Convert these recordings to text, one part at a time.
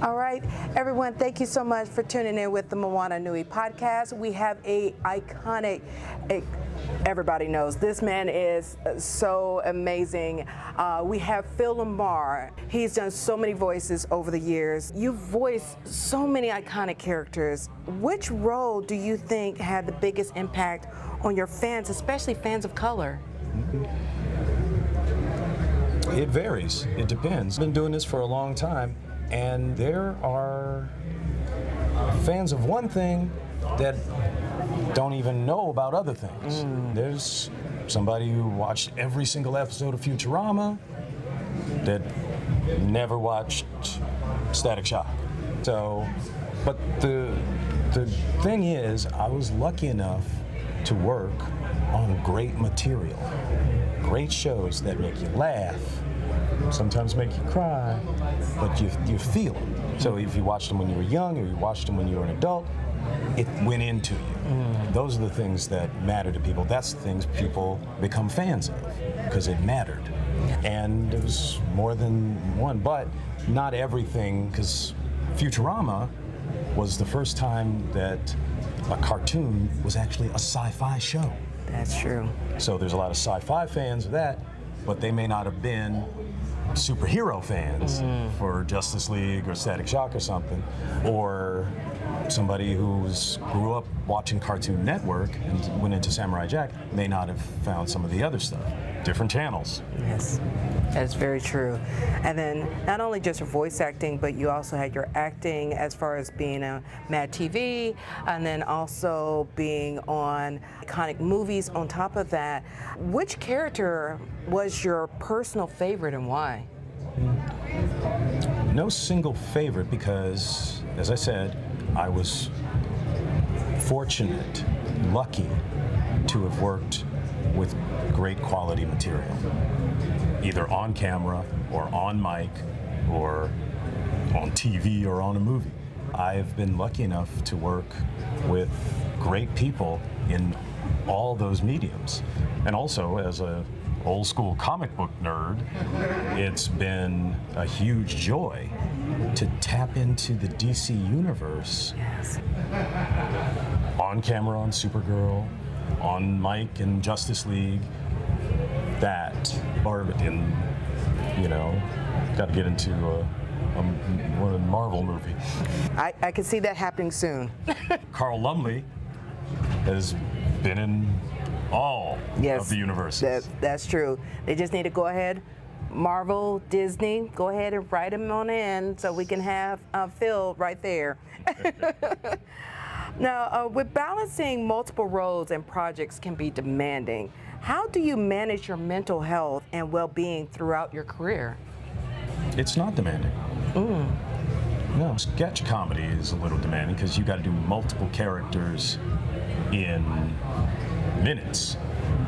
All right, everyone, thank you so much for tuning in with the Moana Nui podcast. We have everybody knows this man is so amazing. We have Phil Lamarr. He's done so many voices over the years. You've voiced so many iconic characters. Which role do you think had the biggest impact on your fans, especially fans of color? It varies. It depends. I've been doing this for a long time, and there are fans of one thing that don't even know about other things. There's somebody who watched every single episode of Futurama that never watched Static Shock. So, but the thing is, I was lucky enough to work on great material, great shows that make you laugh, sometimes make you cry, but you feel them. So if you watched them when you were young or you watched them when you were an adult, it went into you. Those are the things that matter to people. That's the things people become fans of, because it mattered. And it was more than one, but not everything, because Futurama was the first time that a cartoon was actually a sci-fi show. That's true. So there's a lot of sci-fi fans of that, but they may not have been superhero fans for Justice League or Static Shock or something, or somebody who grew up watching Cartoon Network and went into Samurai Jack may not have found some of the other stuff. Different channels. Yes, that's very true. And then not only just your voice acting, but you also had your acting as far as being on Mad TV, and then also being on iconic movies on top of that. Which character was your personal favorite and why? No single favorite, because, as I said, I was fortunate, lucky to have worked with great quality material, either on camera or on mic or on TV or on a movie. I've been lucky enough to work with great people in all those mediums. And also, as a old school comic book nerd, it's been a huge joy to tap into the DC universe. Yes. On camera on Supergirl, on mic in Justice League, that, or in, got to get into a Marvel movie. I can see that happening soon. Carl Lumley has been in all of the universes. That's true. They just need to go ahead, Marvel, Disney, go ahead and write them on in so we can have Phil right there. Now, with balancing multiple roles and projects can be demanding. How do you manage your mental health and well-being throughout your career? It's not demanding. No, sketch comedy is a little demanding because you got to do multiple characters in minutes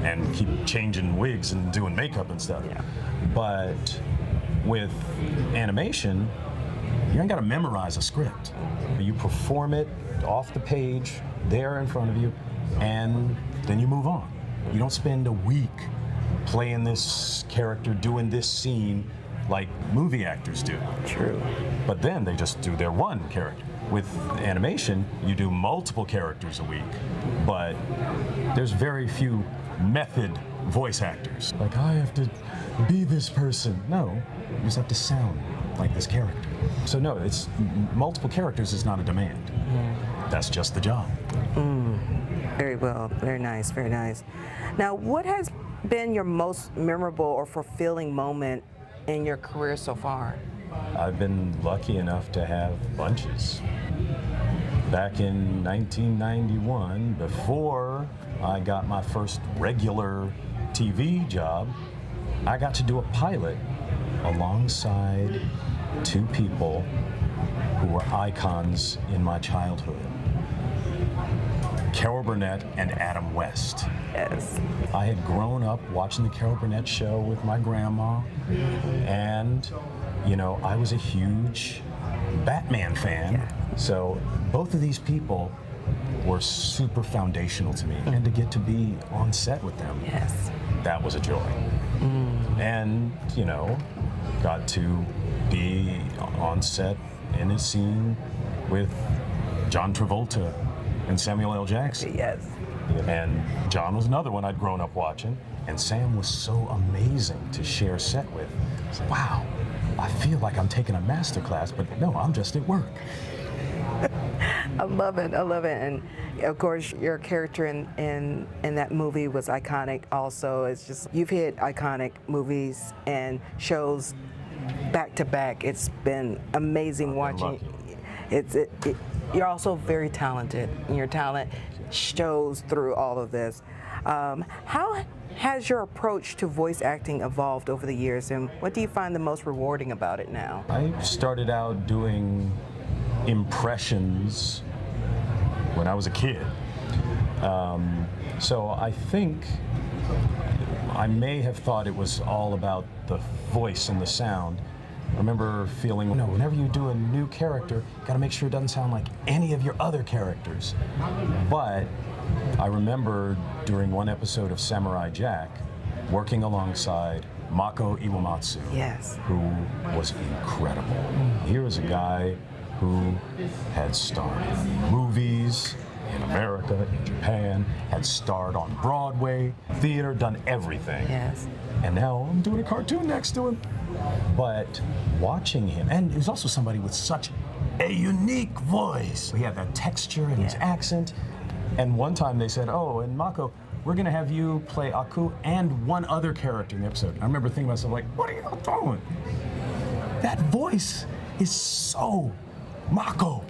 and keep changing wigs and doing makeup and stuff. Yeah. But with animation, you ain't got to memorize a script. You perform it off the page, there in front of you, and then you move on. You don't spend a week playing this character, doing this scene like movie actors do. True. But then they just do their one character. With animation, you do multiple characters a week, but there's very few method voice actors. Like, I have to be this person. No, you just have to sound like this character. So no, it's multiple characters is not a demand. That's just the job. Very well, very nice, very nice. Now, what has been your most memorable or fulfilling moment in your career so far? I've been lucky enough to have bunches. Back in 1991, before I got my first regular TV job, I got to do a pilot alongside two people who were icons in my childhood. Carol Burnett and Adam West. Yes. I had grown up watching the Carol Burnett show with my grandma, and I was a huge Batman fan. Yeah. So both of these people were super foundational to me, and to get to be on set with them, Yes. that was a joy. And got to be on set in a scene with John Travolta and Samuel L. Jackson. Yes. And John was another one I'd grown up watching, and Sam was so amazing to share set with. It's like, wow, I feel like I'm taking a master class, but no, I'm just at work. I love it. I love it. And of course, your character in that movie was iconic also. It's just, you've hit iconic movies and shows back to back. It's been amazing watching. You're also very talented, and your talent shows through all of this. How has your approach to voice acting evolved over the years, and what do you find the most rewarding about it now? I started out doing impressions when I was a kid. So I think I may have thought it was all about the voice and the sound. I remember feeling, whenever you do a new character, you gotta make sure it doesn't sound like any of your other characters. But I remember during one episode of Samurai Jack, working alongside Mako Iwamatsu, Yes. who was incredible. Here was a guy who had starred in movies in America, in Japan, had starred on Broadway, theater, done everything. Yes. And now I'm doing a cartoon next to him. But watching him, and he was also somebody with such a unique voice. He had that texture and his accent. And one time they said, oh, and Mako, we're gonna have you play Aku and one other character in the episode. I remember thinking to myself, like, what are you doing? That voice is so Mako.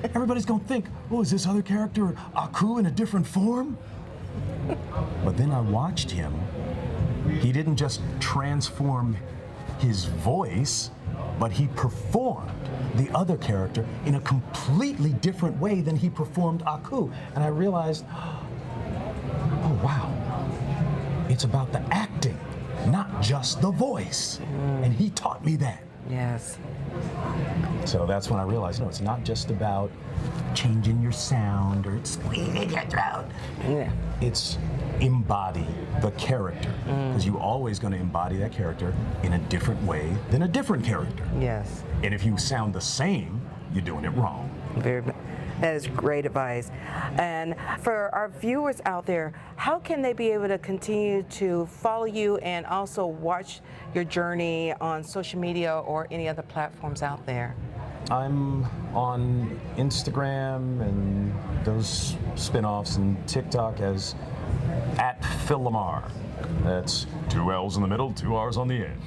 Everybody's gonna think, oh, is this other character Aku in a different form? But then I watched him. He didn't just transform his voice, but he performed the other character in a completely different way than he performed Aku. And I realized, oh wow, it's about the acting, not just the voice. And he taught me that. Yes. So that's when I realized, no, it's not just about changing your sound or squeezing your throat. Yeah. It's embody the character, because you're always going to embody that character in a different way than a different character. Yes. And if you sound the same, you're doing it wrong. That is great advice. And for our viewers out there, how can they be able to continue to follow you and also watch your journey on social media or any other platforms out there? I'm on Instagram and those spin-offs and TikTok as @Phil Lamarr. That's 2 L's in the middle, 2 R's on the end.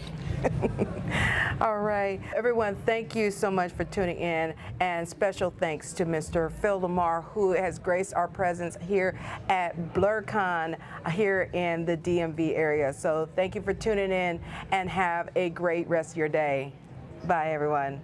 All right, everyone, thank you so much for tuning in, and special thanks to Mr. Phil Lamarr, who has graced our presence here at BlurCon here in the DMV area. So thank you for tuning in, and have a great rest of your day. Bye, everyone.